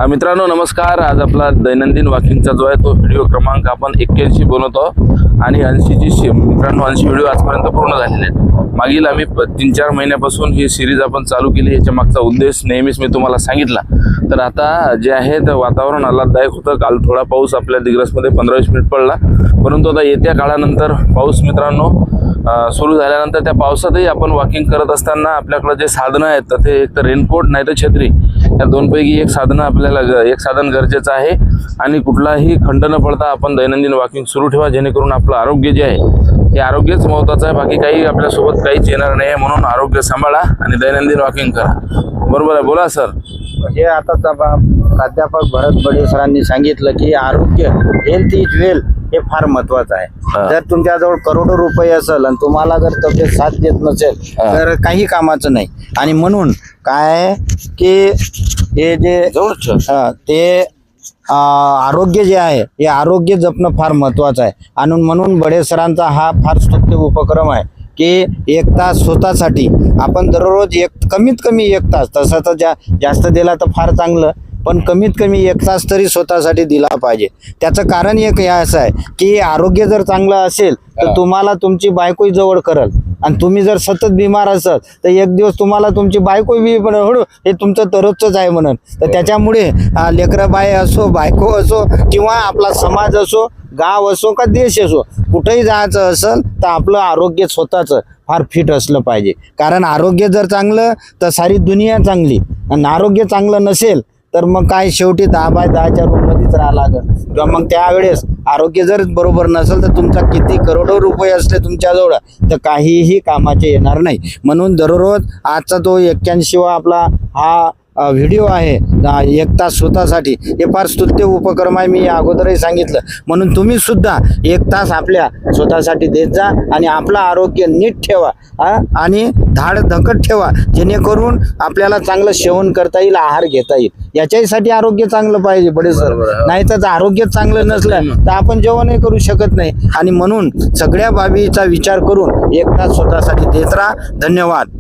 मित्रांनो नमस्कार। आज आपला दैनंदिन वॉकिंगचा जो आहे तो व्हिडिओ क्रमांक आपण 81 बनवतो आणि 80ची मित्रांनो 80 व्हिडिओ आजपर्यंत पूर्ण झालेले आहेत। मागील आम्ही 3-4 महिन्यापासून ही सिरीज आपण चालू केली। याच्या मागचा उद्देश नेहमीच मी तुम्हाला सांगितला। तर आता जे आहे तर वातावरण आल्हाददायक होतं। काल थोडा पाऊस आपल्या दिग्रसमध्ये 15-20 मिनिट पडला, परंतु आता येत्या काळानंतर पाऊस मित्रांनो सुरू झाल्यानंतर त्या पावसातही आपण वॉकिंग करत असताना आपल्याकडे जे साधनं आहेत तर ते एक तर रेनकोट नाही तर छत्री, या दोनपैकी एक साधन आपल्याला एक साधन गरजेचं आहे। आणि कुठलाही खंड न पडता आपण दैनंदिन वॉकिंग सुरू ठेवा, जेणेकरून आपलं आरोग्य जे आहे हे आरोग्यच महत्त्वाचं आहे। बाकी काही आपल्यासोबत काहीच येणार नाही, म्हणून आरोग्य सांभाळा आणि दैनंदिन वॉकिंग करा। बरोबर आहे, बोला सर। हे आता प्राध्यापक भरत बडे सरांनी सांगितलं की आरोग्य हेल्थ इज वेल हे फार महत्वाचं आहे। जर तुमच्याजवळ करोडो रुपये असेल आणि तुम्हाला जर तब्येत साथ देत नसेल तर काही कामाचं नाही। आणि म्हणून काय की हे जे ते आरोग्य जे आहे हे आरोग्य जपणं फार महत्वाचं आहे। आणि म्हणून बडे सरांचा हा फार स्तुत्य उपक्रम आहे की 1 तास स्वतःसाठी आपण दररोज कमीत कमी 1 तास, तसं तर जास्त दिला तर फार चांगलं, पण कमीत कमी 1 तास तरी स्वतःसाठी दिला पाहिजे। त्याचं कारण एक असं आहे की आरोग्य जर चांगलं असेल तर तुम्हाला तुमची बायकोही जवळ करल, आणि तुम्ही जर सतत बिमार असाल तर एक दिवस तुम्हाला तुमची बायको बी हे तुमचं तरच आहे म्हणून। तर त्याच्यामुळे लेकरं बाय असो, बायको असो, किंवा आपला समाज असो, गाव असो का देश असो, कुठेही जायचं असेल तर आपलं आरोग्य स्वतःचं फार फिट असलं पाहिजे। कारण आरोग्य जर चांगलं तर सारी दुनिया चांगली, आणि आरोग्य चांगलं नसेल तर मग काय शेवटी 10x10च्या रूममध्येच राहावं लागेल। किंवा मग त्यावेळेस आरोग्य जर बरोबर नसेल तर तुमचा किती करोडो रुपये असले तुमच्याजवळ तर काहीही कामाचे येणार नाही। म्हणून दररोज आजचा तो 81वा आपला हा व्हिडिओ आहे 1 तास स्वतःसाठी, हे फार स्तुत्य उपक्रम आहे। मी अगोदरही सांगितलं, म्हणून तुम्ही सुद्धा 1 तास आपल्या स्वतःसाठी देत जा आणि आपलं आरोग्य नीट ठेवा आणि धाड धकट ठेवा, जेणेकरून आपल्याला चांगलं सेवन करता येईल, आहार घेता येईल। याच्यासाठी आरोग्य चांगलं पाहिजे बडे सर, नाही तर आरोग्य चांगलं नसलं तर आपण जेवणही करू शकत नाही। आणि म्हणून सगळ्या बाबीचा विचार करून 1 तास स्वतःसाठी देत राहा। धन्यवाद।